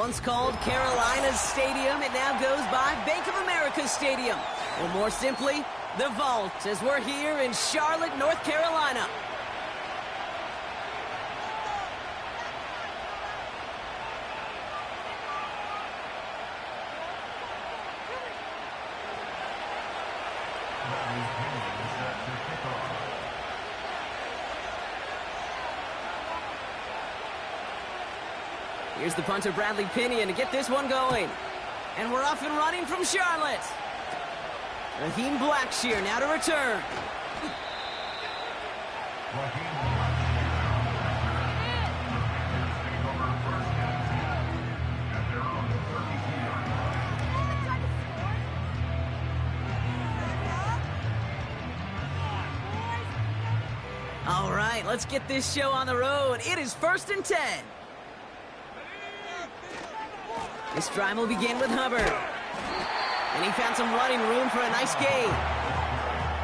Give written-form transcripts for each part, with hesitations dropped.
Once called Carolina's Stadium, it now goes by Bank of America Stadium. Or more simply, the Vault, as we're here in Charlotte, North Carolina. Here's the punter, Bradley Pinion, to get this one going. And we're off and running from Charlotte. Raheem Blackshear now to return. All right, let's get this show on the road. It is 1st and 10. This drive will begin with Hubbard. And he found some running room for a nice gain.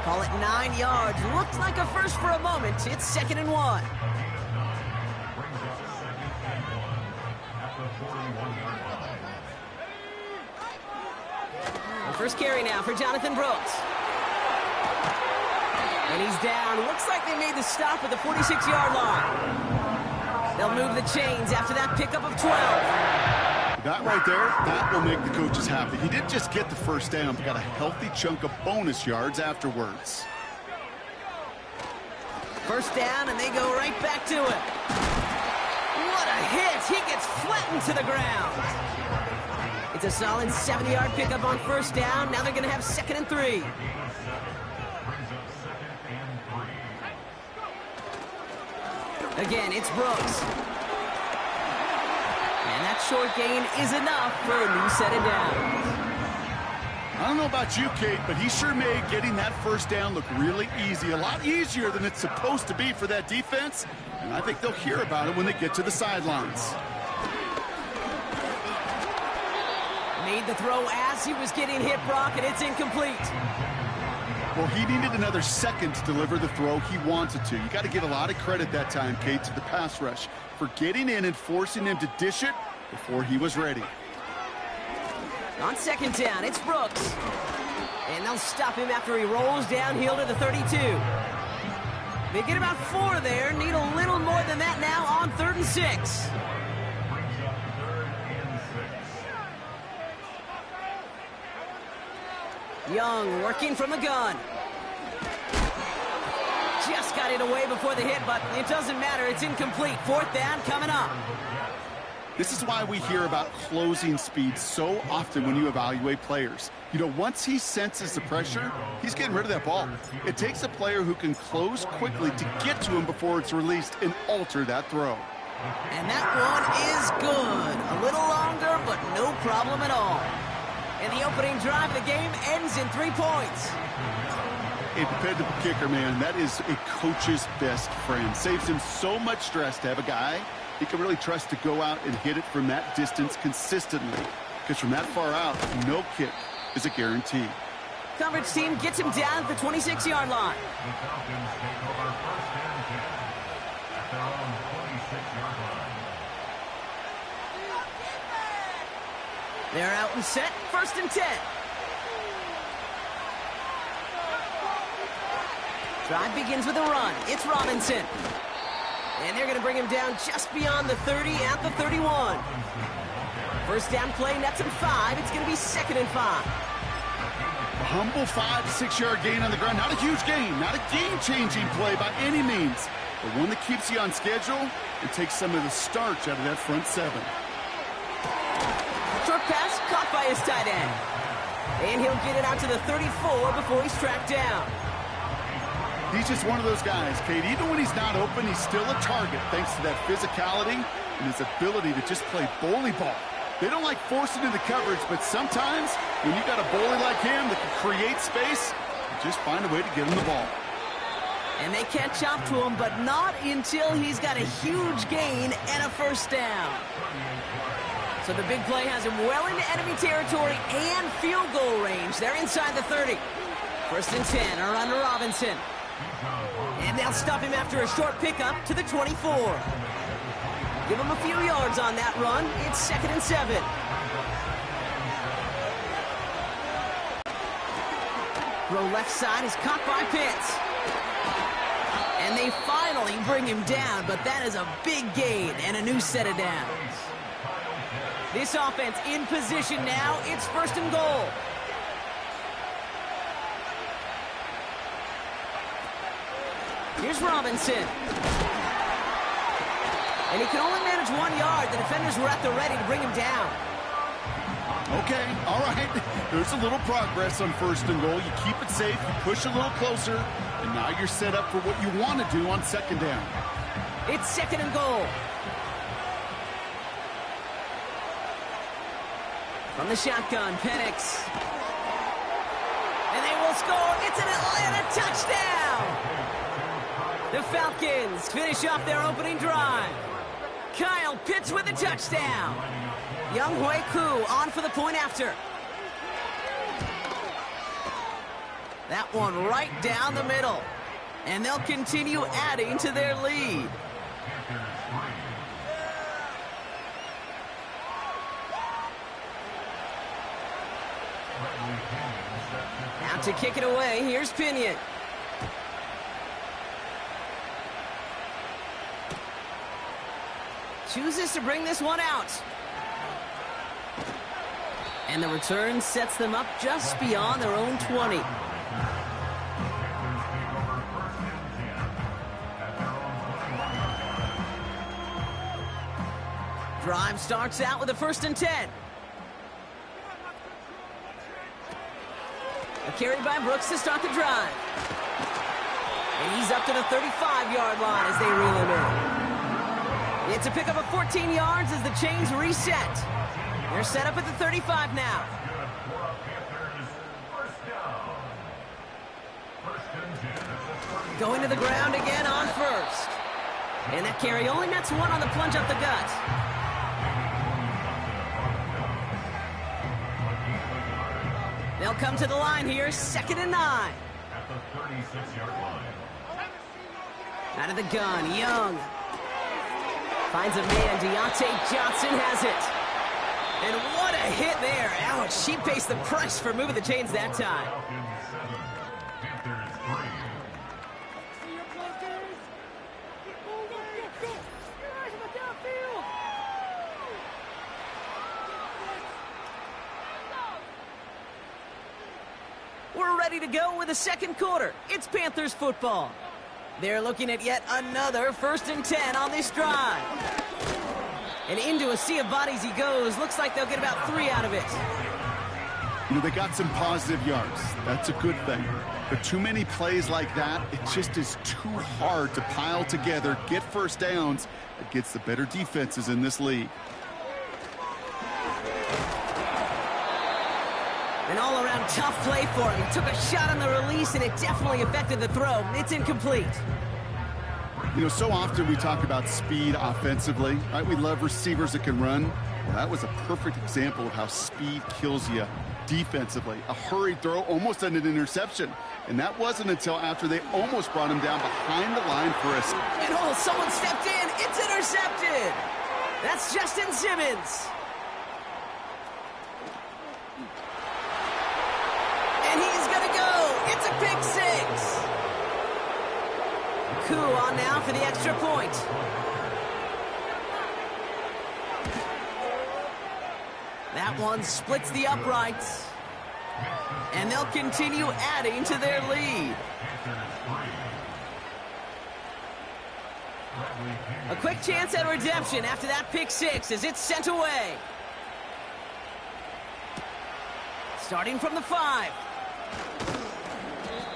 Call it 9 yards. Looked like a first for a moment. It's 2nd and 1. The first carry now for Jonathan Brooks. And he's down. Looks like they made the stop at the 46-yard line. They'll move the chains after that pickup of 12. That right there, that will make the coaches happy. He didn't just get the first down, but got a healthy chunk of bonus yards afterwards. First down, and they go right back to it. What a hit! He gets flattened to the ground. It's a solid 70-yard pickup on first down. Now they're going to have 2nd and 3. Again, it's Brooks. And that short gain is enough for a new set of downs. I don't know about you, Kate, but he sure made getting that first down look really easy. A lot easier than it's supposed to be for that defense. And I think they'll hear about it when they get to the sidelines. Made the throw as he was getting hit, Brock, and it's incomplete. Well, he needed another second to deliver the throw he wanted to. You got to give a lot of credit that time, Kate, to the pass rush for getting in and forcing him to dish it before he was ready. On 2nd down, it's Brooks. And they'll stop him after he rolls downhill to the 32. They get about 4 there. Need a little more than that now on 3rd and 6. Young working from the gun. Just got it away before the hit, but it doesn't matter. It's incomplete. 4th down coming up. This is why we hear about closing speed so often when you evaluate players. You know, once he senses the pressure, he's getting rid of that ball. It takes a player who can close quickly to get to him before it's released and alter that throw. And that one is good. A little longer, but no problem at all. And the opening drive of the game ends in 3 points. A dependable kicker, man, that is a coach's best friend. Saves him so much stress to have a guy he can really trust to go out and hit it from that distance consistently. Because from that far out, no kick is a guarantee. Coverage team gets him down at the 26-yard line. They're out and set, 1st and 10. Drive begins with a run. It's Robinson. And they're going to bring him down just beyond the 30 at the 31. First down play nets him 5. It's going to be 2nd and 5. A humble 5-6-yard gain on the ground. Not a huge gain. Not a game-changing play by any means. But one that keeps you on schedule and takes some of the starch out of that front 7. Short pass caught by his tight end. And he'll get it out to the 34 before he's tracked down. He's just one of those guys, Kate. Even when he's not open, he's still a target thanks to that physicality and his ability to just play bully ball. They don't like forcing into coverage, but sometimes when you got a bully like him that can create space, you just find a way to get him the ball. And they catch up to him, but not until he's got a huge gain and a first down. So the big play has him well into enemy territory and field goal range. They're inside the 30. 1st and 10 are under Robinson. And they'll stop him after a short pickup to the 24. Give him a few yards on that run. It's 2nd and 7. Throw left side is caught by Pitts. And they finally bring him down, but that is a big gain and a new set of downs. This offense in position now. It's 1st and goal. Here's Robinson. And he can only manage 1 yard. The defenders were at the ready to bring him down. Okay, all right. There's a little progress on 1st and goal. You keep it safe, you push a little closer, and now you're set up for what you want to do on 2nd down. It's 2nd and goal. From the shotgun, Penix. And they will score. It's an Atlanta touchdown. The Falcons finish off their opening drive. Kyle Pitts with a touchdown. Younghoe Koo on for the point after. That one right down the middle. And they'll continue adding to their lead. Now to kick it away, here's Pinion. Chooses to bring this one out. And the return sets them up just beyond their own 20. Drive starts out with a 1st and 10. A carry by Brooks to start the drive. And he's up to the 35-yard line as they reel him in. It's a pickup of 14 yards as the chains reset. They're set up at the 35 now. Going to the ground again on 1st. And that carry only nets 1 on the plunge up the gut. They'll come to the line here, 2nd and 9. At the 36-yard line. Out of the gun, Young. Finds a man, Deontay Johnson has it. And what a hit there. Ouch, she pays the price for moving the chains that time. We're ready to go with the 2nd quarter. It's Panthers football. They're looking at yet another 1st and 10 on this drive. And into a sea of bodies he goes. Looks like they'll get about 3 out of it. You know, they got some positive yards. That's a good thing. But too many plays like that, it just is too hard to pile together, get 1st downs against the better defenses in this league. An all-around tough play for him. He took a shot on the release, and it definitely affected the throw. It's incomplete. You know, so often we talk about speed offensively, right? We love receivers that can run. Well, that was a perfect example of how speed kills you defensively. A hurried throw, almost an interception. And that wasn't until after they almost brought him down behind the line for a... And oh, someone stepped in. It's intercepted. That's Justin Simmons. And he's going to go. It's a pick 6. Koo on now for the extra point. That one splits the uprights. And they'll continue adding to their lead. A quick chance at redemption after that pick 6 as it's sent away. Starting from the 5.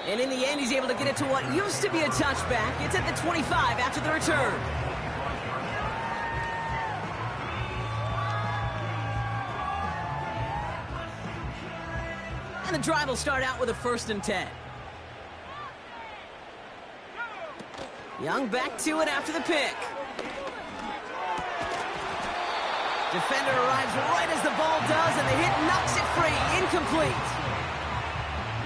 And in the end, he's able to get it to what used to be a touchback. It's at the 25 after the return. And the drive will start out with a 1st and 10. Young back to it after the pick. Defender arrives right as the ball does, and the hit knocks it free. Incomplete.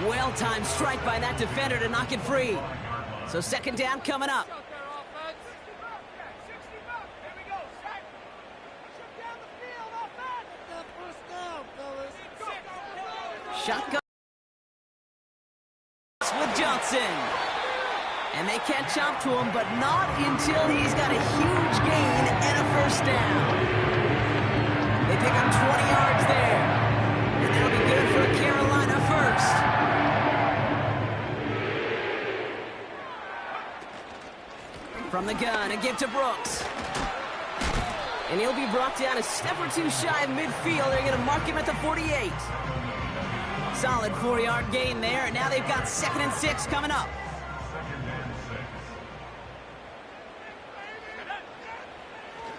Well-timed strike by that defender to knock it free. So 2nd down coming up. Shotgun with Johnson. And they can't jump to him, but not until he's got a huge gain and a first down. They pick up 20 yards there. And that'll be good for a Carolina first. From the gun, a give to Brooks. And he'll be brought down a step or two shy of midfield. They're going to mark him at the 48. Solid 4-yard gain there, and now they've got 2nd and 6 coming up.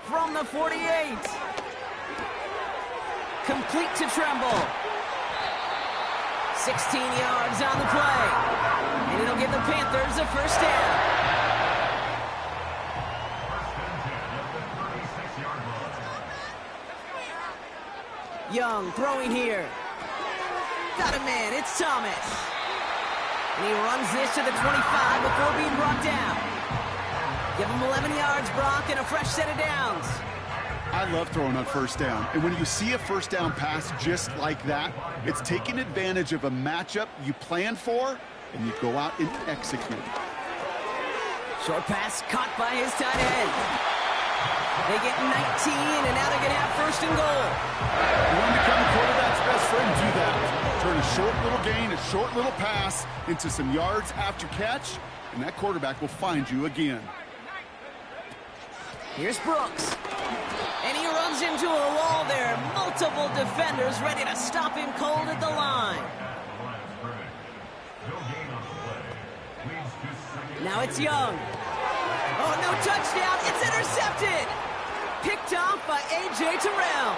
From the 48. Complete to Tremble. 16 yards on the play. And it'll give the Panthers a first down. Young throwing here. Got a man, it's Thomas. And he runs this to the 25 before being brought down. Give him 11 yards, Brock, and a fresh set of downs. I love throwing on first down. And when you see a first down pass just like that, it's taking advantage of a matchup you plan for, and you go out and execute. Short pass caught by his tight end. They get 19, and now they're going to have 1st and goal. You want to become the quarterback's best friend, do that. Turn a short little gain, a short little pass into some yards after catch, and that quarterback will find you again. Here's Brooks. And he runs into a wall there. Multiple defenders ready to stop him cold at the line. Now it's Young. Oh, no touchdown. It's intercepted. Picked off by A.J. Terrell.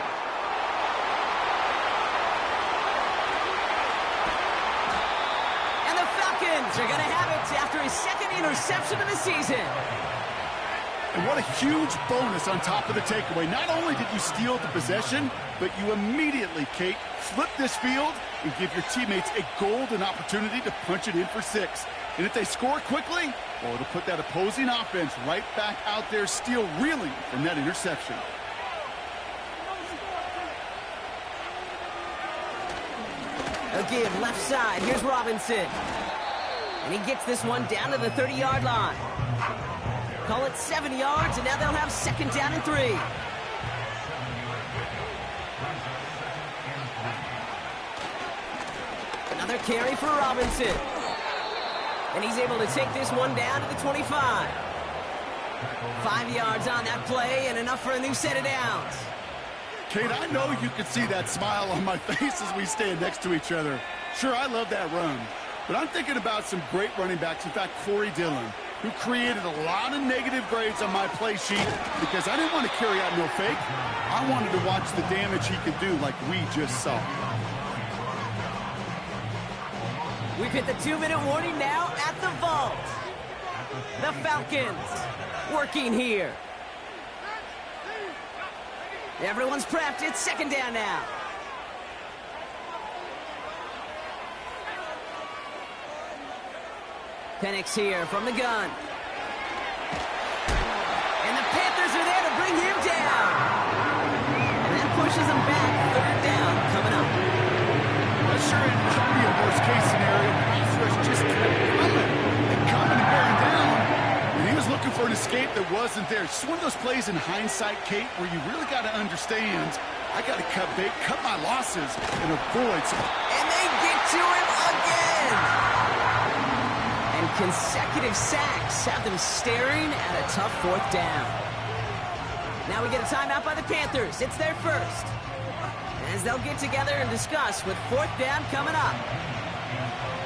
And the Falcons are going to have it after his 2nd interception of the season. And what a huge bonus on top of the takeaway. Not only did you steal the possession, but you immediately, Kate, flip this field and give your teammates a golden opportunity to punch it in for 6. And if they score quickly, well, it'll put that opposing offense right back out there, still reeling from that interception. A give left side. Here's Robinson. And he gets this one down to the 30-yard line. Call it 7 yards, and now they'll have 2nd down and 3. Another carry for Robinson. And he's able to take this one down to the 25. 5 yards on that play, and enough for a new set of downs. Kate, I know you can see that smile on my face as we stand next to each other. Sure, I love that run. But I'm thinking about some great running backs. In fact, Corey Dillon, who created a lot of negative grades on my play sheet because I didn't want to carry out no fake. I wanted to watch the damage he could do like we just saw. We've hit the 2-minute warning now at the vault. The Falcons working here. Everyone's prepped. It's 2nd down now. Penix here from the gun. And the Panthers are there to bring him down. And that pushes him back. 3rd down coming up. Well, sure, it could be a worst-case scenario. Pass rush just kept coming and bearing down. And he was looking for an escape that wasn't there. It's just one of those plays in hindsight, Kate, where you really got to understand, I got to cut bait, cut my losses, and avoid some. And they get to him again. And consecutive sacks have them staring at a tough 4th down. Now we get a timeout by the Panthers. It's their first. As they'll get together and discuss with 4th down coming up.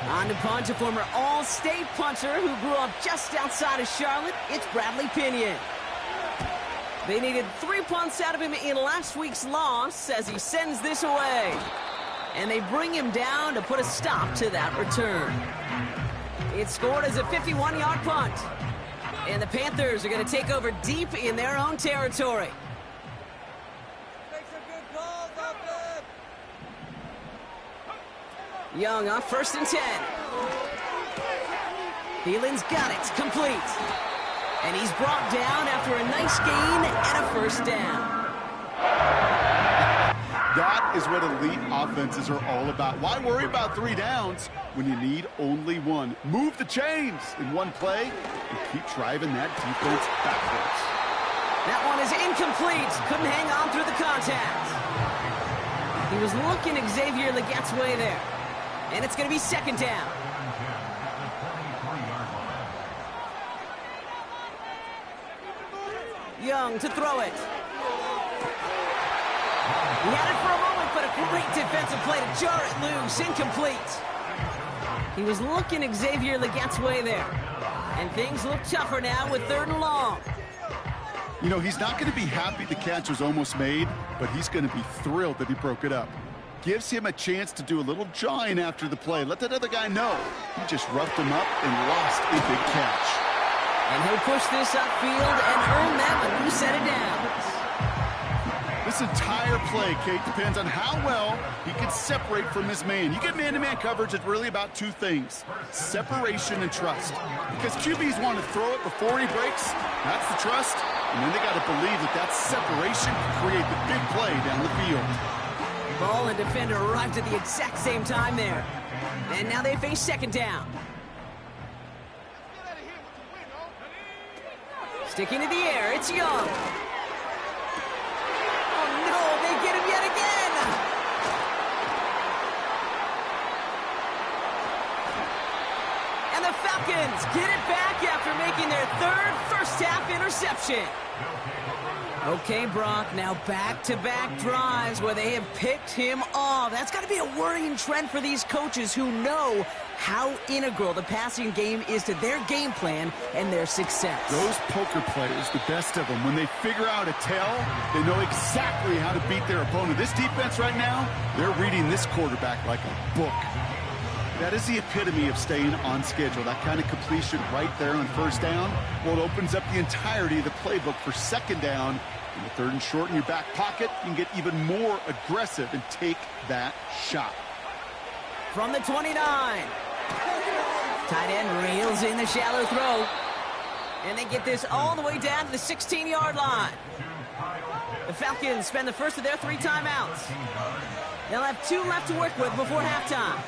On to punch, a former All-State puncher who grew up just outside of Charlotte. It's Bradley Pinion. They needed 3 punts out of him in last week's loss as he sends this away. And they bring him down to put a stop to that return. It's scored as a 51-yard punt. And the Panthers are going to take over deep in their own territory. Young on 1st and 10. Thielen's got it, complete. And he's brought down after a nice gain and a first down. That is what elite offenses are all about. Why worry about 3 downs when you need only 1? Move the chains in one play and keep driving that defense backwards. That one is incomplete. Couldn't hang on through the contact. He was looking Xavier Legette's way there. And it's going to be 2nd down. Young to throw it. He had it for a moment, but a great defensive play to jar it loose. Incomplete. He was looking Xavier Legette's way there. And things look tougher now with 3rd and long. You know, he's not going to be happy the catch was almost made, but he's going to be thrilled that he broke it up. Gives him a chance to do a little jawing after the play. Let that other guy know. He just roughed him up and lost a big catch. And he'll push this upfield and earn them a new set of downs. This entire play, Kate, depends on how well he can separate from his man. You get man-to-man coverage, it's really about 2 things: separation and trust. Because QBs want to throw it before he breaks. That's the trust. And then they got to believe that that separation can create the big play down the field. Ball and defender arrived at the exact same time there. And now they face 2nd down. Sticking to the air, it's Young. Oh no, they get him yet again! And the Falcons get it back after making their 3rd first-half interception. Okay, Brock, now back-to-back drives where they have picked him off. That's got to be a worrying trend for these coaches who know how integral the passing game is to their game plan and their success. Those poker players, the best of them, when they figure out a tell, they know exactly how to beat their opponent. This defense right now, they're reading this quarterback like a book. That is the epitome of staying on schedule. That kind of completion right there on 1st down, well, it opens up the entirety of the playbook for 2nd down. In the 3rd and short in your back pocket, you can get even more aggressive and take that shot. From the 29. Tight end reels in the shallow throw. And they get this all the way down to the 16-yard line. The Falcons spend the first of their 3 timeouts. They'll have 2 left to work with before halftime.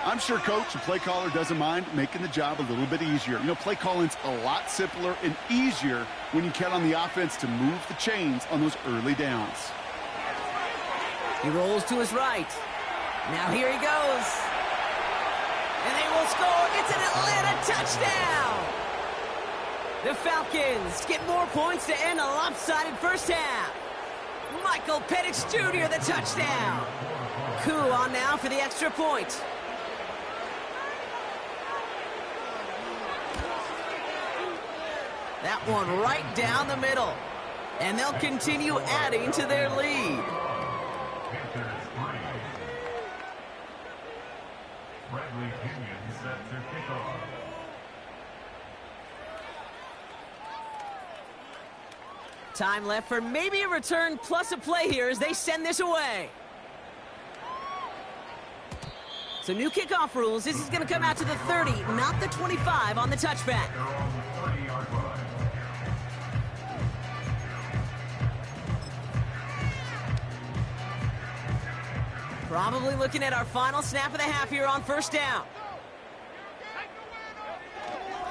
I'm sure coach and play caller doesn't mind making the job a little bit easier. You know, play calling's a lot simpler and easier when you count on the offense to move the chains on those early downs. He rolls to his right. Now here he goes. And they will score. It's an Atlanta touchdown. The Falcons get more points to end a lopsided first half. Michael Penix Jr. the touchdown. Coup on now for the extra point. That one right down the middle. And they'll continue adding to their lead. Time left for maybe a return plus a play here as they send this away. So new kickoff rules. This is going to come out to the 30, not the 25 on the touchback. Probably looking at our final snap of the half here on 1st down.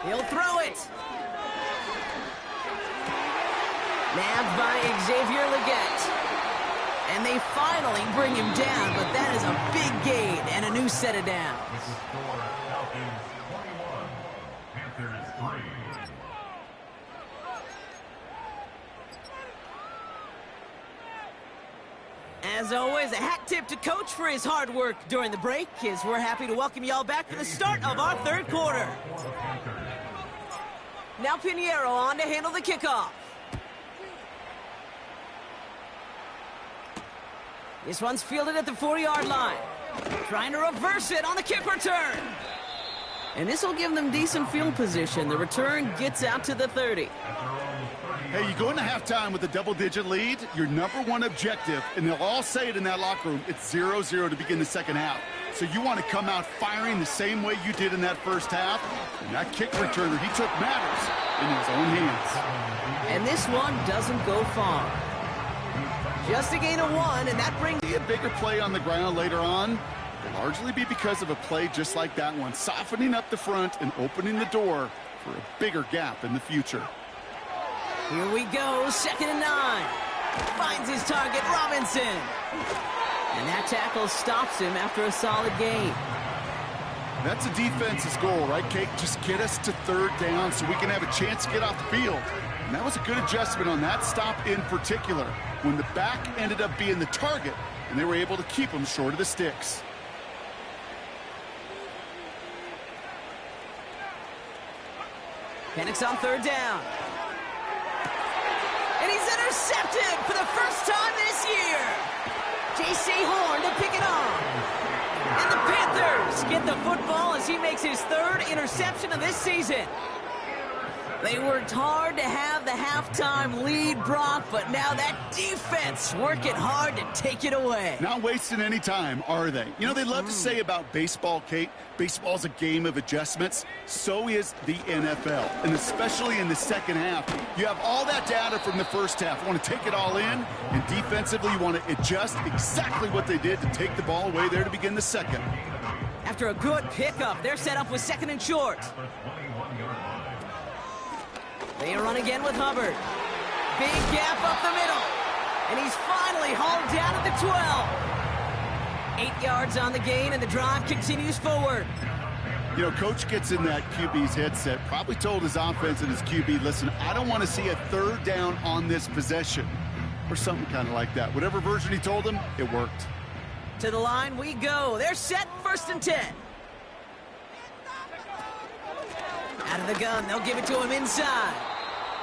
He'll throw it. Nabbed by Xavier Legette. And they finally bring him down, but that is a big gain and a new set of downs. As always, a hat tip to Coach for his hard work during the break, as we're happy to welcome y'all back for the start of our 3rd quarter. Now Pinheiro on to handle the kickoff. This one's fielded at the 4-yard line. Trying to reverse it on the kick return. And this will give them decent field position. The return gets out to the 30. Hey, you go into halftime with a double-digit lead, your #1 objective, and they'll all say it in that locker room, it's 0-0 to begin the 2nd half. So you want to come out firing the same way you did in that 1st half. And that kick returner, he took matters in his own hands. And this one doesn't go far. Just a gain of 1, and that brings... A bigger play on the ground later on will largely be because of a play just like that one, softening up the front and opening the door for a bigger gap in the future. Here we go, 2nd and 9. Finds his target, Robinson. And that tackle stops him after a solid gain. That's a defense's goal, right, Kate? Just get us to 3rd down so we can have a chance to get off the field. And that was a good adjustment on that stop in particular, when the back ended up being the target, and they were able to keep him short of the sticks. Penix on 3rd down. And he's intercepted for the first time this year. J.C. Horn to pick it off. And the Panthers get the football as he makes his 3rd interception of this season. They worked hard to have the halftime lead, Brock, but now that defense working hard to take it away. Not wasting any time, are they? You know, they love to say about baseball, Kate, baseball's a game of adjustments. So is the NFL, and especially in the second half. You have all that data from the first half. You want to take it all in, and defensively you want to adjust exactly what they did to take the ball away there to begin the second. After a good pickup, they're set up with 2nd and short. They run again with Hubbard. Big gap up the middle. And he's finally hauled down at the 12. 8 yards on the gain, and the drive continues forward. You know, Coach gets in that QB's headset, probably told his offense and his QB, listen, I don't want to see a 3rd down on this possession. Or something kind of like that. Whatever version he told him, it worked. To the line we go. They're set, 1st and 10. Out of the gun, they'll give it to him inside.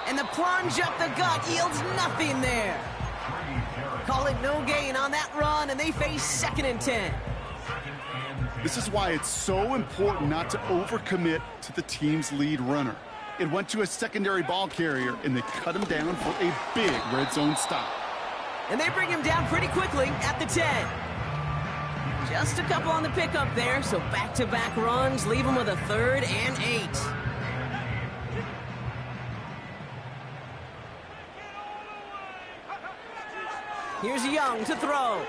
And the plunge up the gut yields nothing there. Call it no gain on that run, and they face 2nd and 10. This is why it's so important not to overcommit to the team's lead runner. It went to a secondary ball carrier, and they cut him down for a big red zone stop. And they bring him down pretty quickly at the 10. Just a couple on the pickup there, so back-to-back runs leave him with a 3rd and 8. Here's Young to throw.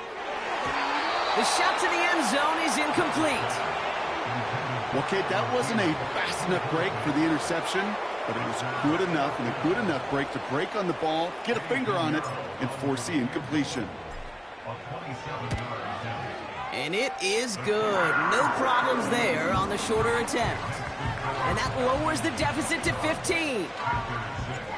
The shot to the end zone is incomplete. Well, Kate, that wasn't a fast enough break for the interception, but it was good enough and a good enough break to break on the ball, get a finger on it, and force the incompletion. And it is good. No problems there on the shorter attempt. And that lowers the deficit to 15.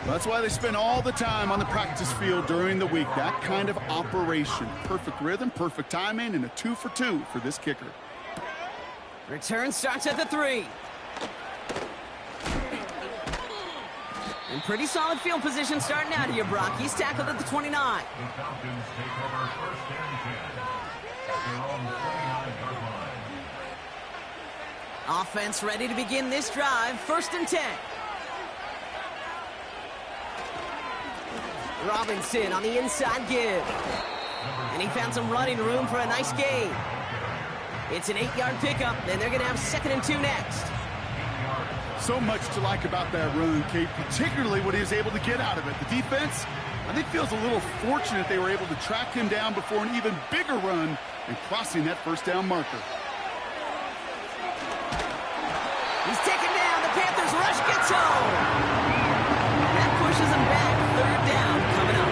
That's why they spend all the time on the practice field during the week. That kind of operation. Perfect rhythm, perfect timing, and a 2 for 2 for this kicker. Return starts at the 3. And pretty solid field position starting out here, Brock. He's tackled at the 29. The Falcons take over 1st and 10. They're on the 29-yard line. Offense ready to begin this drive. 1st and 10. Robinson on the inside give. And he found some running room for a nice gain. It's an 8-yard pickup, and they're going to have 2nd and 2 next. So much to like about that run, Kate, particularly what he was able to get out of it. The defense, I think, feels a little fortunate they were able to track him down before an even bigger run and crossing that 1st down marker. He's taken down. The Panthers rush gets home. And that pushes him back. 3rd down coming up.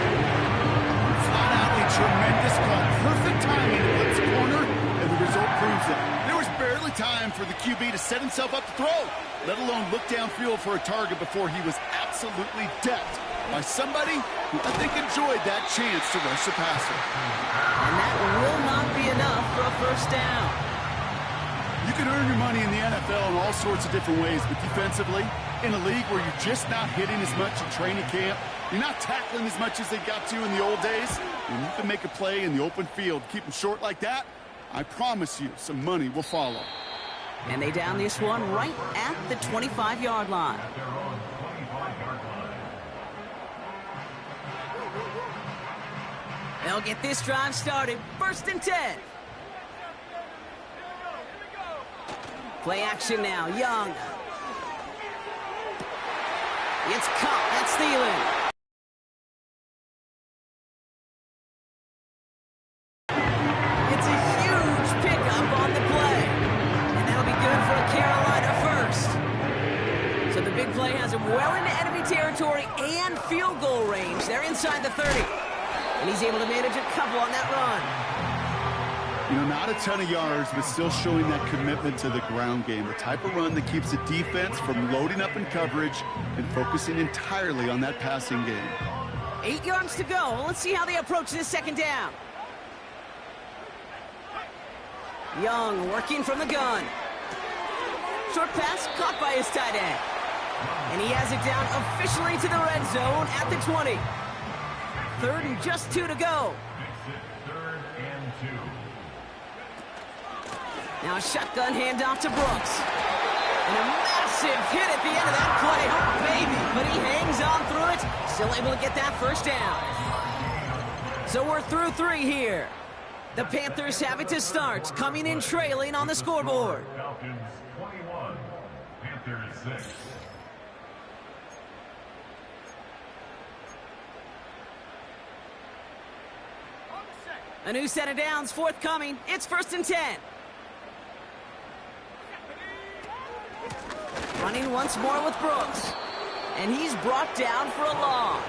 Flat out a tremendous call. Perfect timing to blitz corner, and the result proves it. There was barely time for the QB to set himself up to throw, let alone look downfield for a target before he was absolutely decked by somebody who I think enjoyed that chance to rush the passer. And that will not be enough for a 1st down. You can earn your money in the NFL in all sorts of different ways, but defensively, in a league where you're just not hitting as much in training camp, you're not tackling as much as they got to in the old days, and you can make a play in the open field, keep them short like that, I promise you some money will follow. And they down this one right at the 25-yard line. They'll get this drive started. 1st and 10. Play action now. Young. It's caught. That's Thielen. has him well into enemy territory and field goal range. They're inside the 30. And he's able to manage a couple on that run. You know, not a ton of yards, but still showing that commitment to the ground game. The type of run that keeps the defense from loading up in coverage and focusing entirely on that passing game. 8 yards to go. Let's see how they approach this second down. Young working from the gun. Short pass caught by his tight end. And he has it down officially to the red zone at the 20. 3rd and just 2 to go. Now a shotgun handoff to Brooks. And a massive hit at the end of that play. Oh, baby. But he hangs on through it. Still able to get that first down. So we're through 3 here. The Panthers have it to start, coming in trailing on the scoreboard. Falcons 21, Panthers 6. A new set of downs forthcoming. It's 1st and 10. Running once more with Brooks. And he's brought down for a loss.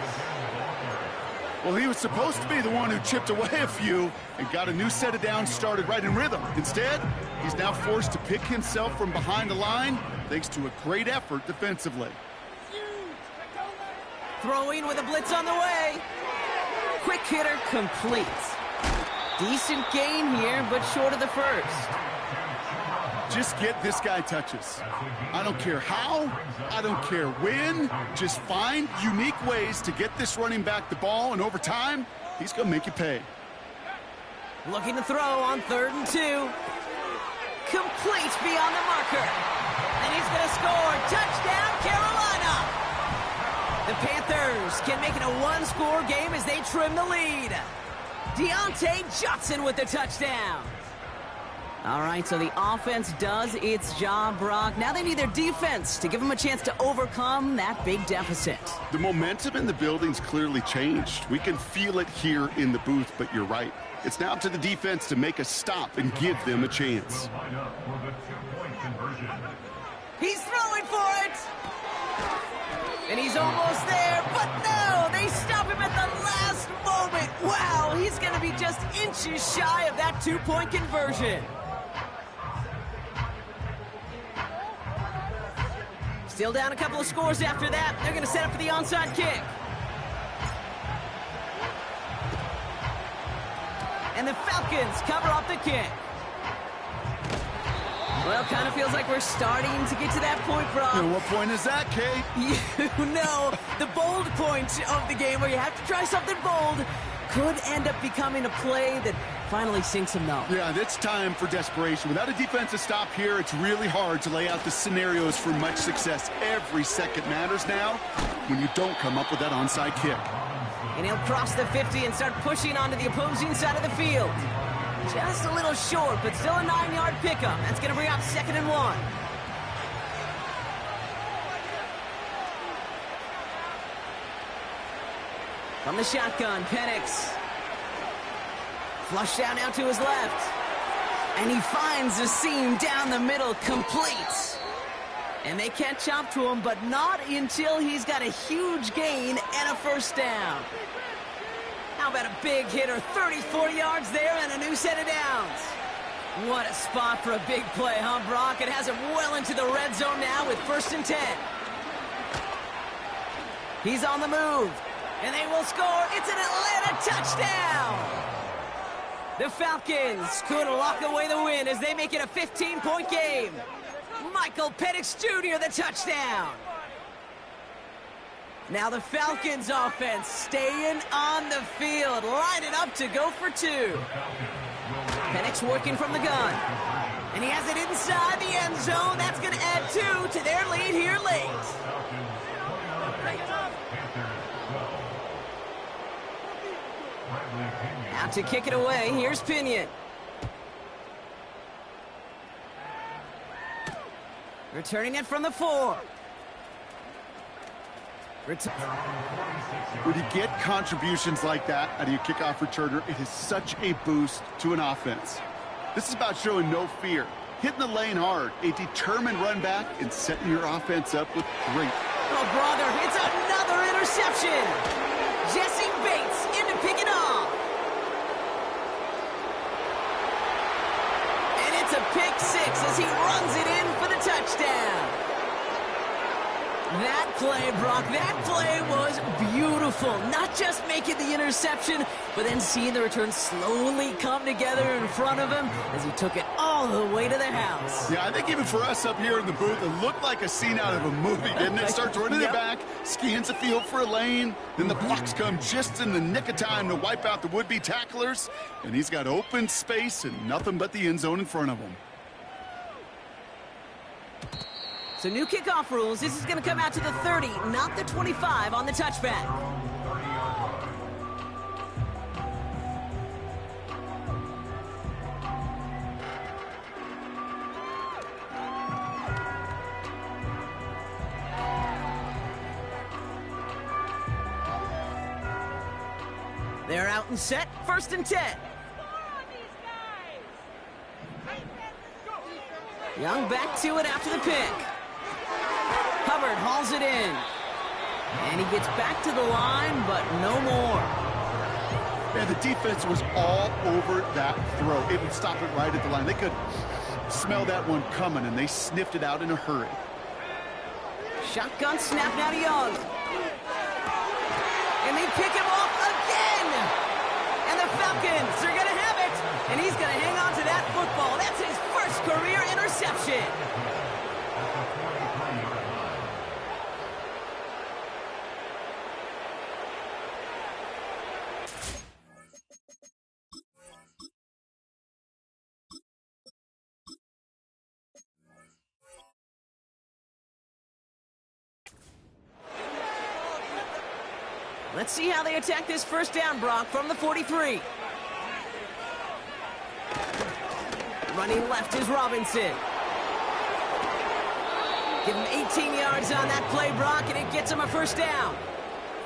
Well, he was supposed to be the one who chipped away a few and got a new set of downs started right in rhythm. Instead, he's now forced to pick himself from behind the line thanks to a great effort defensively. Throwing with a blitz on the way. Quick hitter completes. Decent gain here, but short of the first. Just get this guy touches. I don't care how, I don't care when. Just find unique ways to get this running back the ball, and over time, he's going to make you pay. Looking to throw on 3rd and 2. Complete beyond the marker. And he's going to score. Touchdown, Carolina! The Panthers can make it a one-score game as they trim the lead. Deontay Johnson with the touchdown. All right, so the offense does its job, Brock. Now they need their defense to give them a chance to overcome that big deficit. The momentum in the building's clearly changed. We can feel it here in the booth, but you're right. It's now up to the defense to make a stop and give them a chance. He's throwing for it! And he's almost there, but no! They stop him at the last moment! Wow, he's going to be just inches shy of that 2-point conversion. Still down a couple of scores after that. They're going to set up for the onside kick. And the Falcons cover up the kick. Well, kind of feels like we're starting to get to that point, Brock. And what point is that, Kay? You know, the bold point of the game where you have to try something bold could end up becoming a play that finally sinks him, though. Yeah, it's time for desperation. Without a defensive stop here, it's really hard to lay out the scenarios for much success. Every second matters now when you don't come up with that onside kick. And he'll cross the 50 and start pushing onto the opposing side of the field. Just a little short, but still a 9-yard pickup. That's going to bring up 2nd and 1. From the shotgun, Penix. Flushed out now to his left. And he finds a seam down the middle, complete. And they can't chop to him, but not until he's got a huge gain and a first down. How about a big hitter, 34 yards there and a new set of downs. What a spot for a big play, huh, Brock? It has him well into the red zone now with 1st and 10. He's on the move, and they will score. It's an Atlanta touchdown. The Falcons could lock away the win as they make it a 15-point game. Michael Penix Jr., the touchdown. Now the Falcons offense staying on the field, lining up to go for 2. Penix working from the gun. And he has it inside the end zone. That's going to add 2 to their lead here late. Out to kick it away. Here's Pinion. Returning it from the 4. When you get contributions like that out of your kickoff returner, it is such a boost to an offense. This is about showing no fear, hitting the lane hard, a determined run back, and setting your offense up with great Oh, brother, it's another interception. Jesse Bates in to pick it off. And it's a pick six as he runs it in for the touchdown. That play, Brock, that play was beautiful. Not just making the interception, but then seeing the return slowly come together in front of him as he took it all the way to the house. Yeah, I think even for us up here in the booth, it looked like a scene out of a movie, didn't it? Starts running it back, scans the field for a lane, then the blocks come just in the nick of time to wipe out the would-be tacklers, and he's got open space and nothing but the end zone in front of him. So new kickoff rules. This is going to come out to the 30, not the 25 on the touchback. They're out and set. 1st and 10. Young back to it after the pick. Hubbard hauls it in. And he gets back to the line, but no more. Yeah, the defense was all over that throw. It would stop it right at the line. They could smell that one coming, and they sniffed it out in a hurry. Shotgun snap now to Young. And they pick him off again. And the Falcons are going to have it. And he's going to hang on to that football. That's his first career interception. Let's see how they attack this 1st down, Brock, from the 43. Running left is Robinson. Give him 18 yards on that play, Brock, and it gets him a 1st down.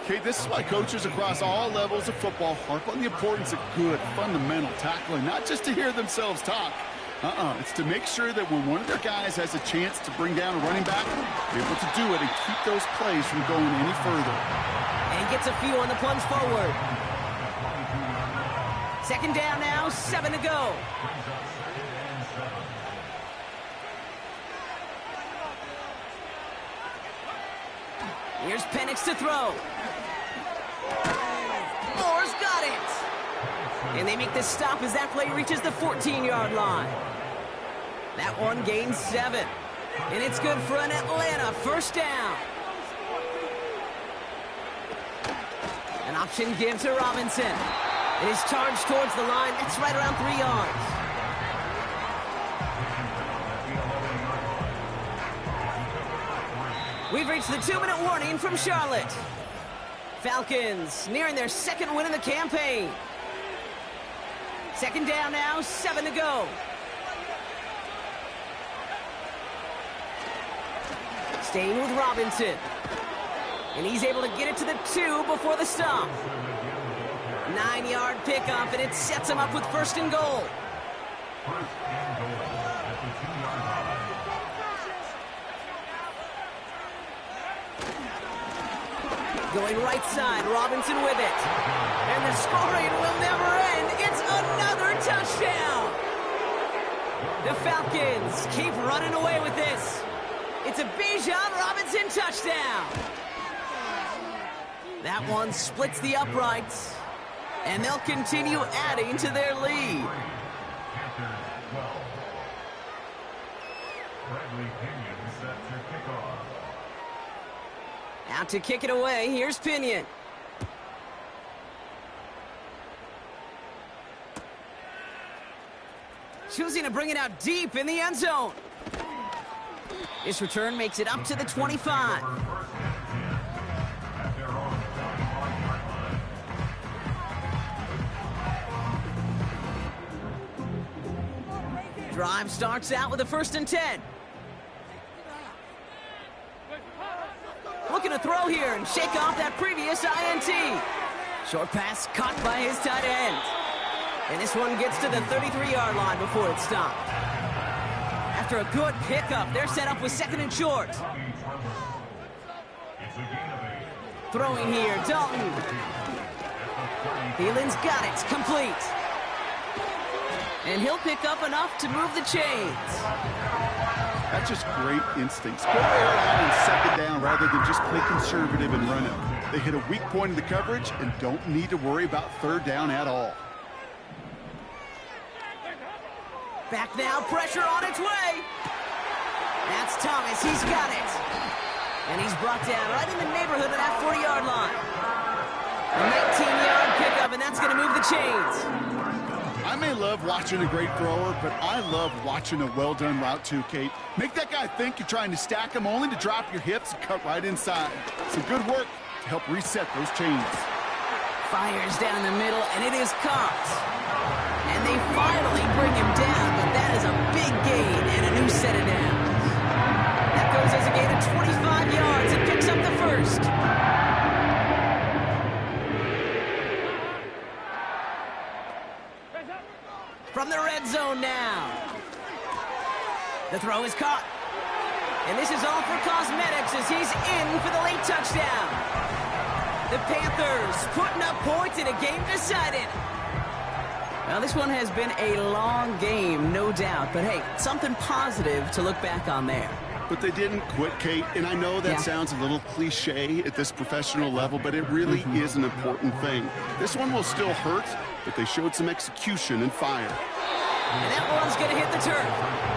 Okay, this is why coaches across all levels of football harp on the importance of good, fundamental tackling, not just to hear themselves talk. It's to make sure that when one of their guys has a chance to bring down a running back, they're able to do it and keep those plays from going any further. And he gets a few on the plunge forward. 2nd down now, 7 to go. Here's Penix to throw. Moore's got it. And they make this stop as that play reaches the 14-yard line. That one gains 7. And it's good for an Atlanta 1st down. An option give to Robinson. It is charged towards the line. That's right around 3 yards. We've reached the 2-minute warning from Charlotte. Falcons nearing their 2nd win in the campaign. 2nd down now, 7 to go. Staying with Robinson. And he's able to get it to the 2 before the stop. 9-yard pickup, and it sets him up with 1st and goal. Going right side, Robinson with it. And the scoring will never end. It's another touchdown. The Falcons keep running away with this. It's a Bijan Robinson touchdown. That one splits the uprights. And they'll continue adding to their lead. Out to kick it away, here's Pinion. Choosing to bring it out deep in the end zone. This return makes it up to the 25. Drive starts out with a 1st and 10. Looking to throw here and shake off that previous INT. Short pass caught by his tight end. And this one gets to the 33-yard line before it's stopped. After a good pickup, they're set up with 2nd and short. It's a gain of 8. Throwing here, Dalton. Thielen's got it, complete. And he'll pick up enough to move the chains. That's just great instincts. Go air out on second down rather than just play conservative and run it. They hit a weak point in the coverage and don't need to worry about third down at all. Back now, pressure on its way. That's Thomas, he's got it. And he's brought down right in the neighborhood of that 40-yard line. A 19-yard pickup, and that's going to move the chains. I may love watching a great thrower, but I love watching a well-done route too, Kate. Make that guy think you're trying to stack him only to drop your hips and cut right inside. Some good work to help reset those chains. Fires down the middle, and it is caught. And they finally bring him down, but that is a big gain and a new set of downs. That goes as a gain of 25 yards and picks up the first. From the red zone now. The throw is caught. And this is all for cosmetics as he's in for the late touchdown. The Panthers putting up points in a game decided. Now, this one has been a long game, no doubt. But, hey, something positive to look back on there. But they didn't quit, Kate, and I know that sounds a little cliche at this professional level, but it really is an important thing. This one will still hurt, but they showed some execution and fire. And that one's going to hit the turf.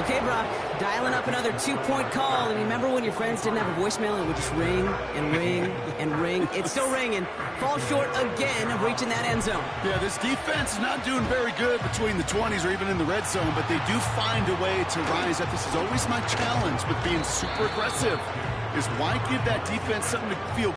Okay, Brock, dialing up another two-point call. And remember when your friends didn't have a voicemail and it would just ring and ring and ring? It's still ringing. Falls short again of reaching that end zone. Yeah, this defense is not doing very good between the 20s or even in the red zone, but they do find a way to rise up. This is always my challenge with being super aggressive, is why give that defense something to feel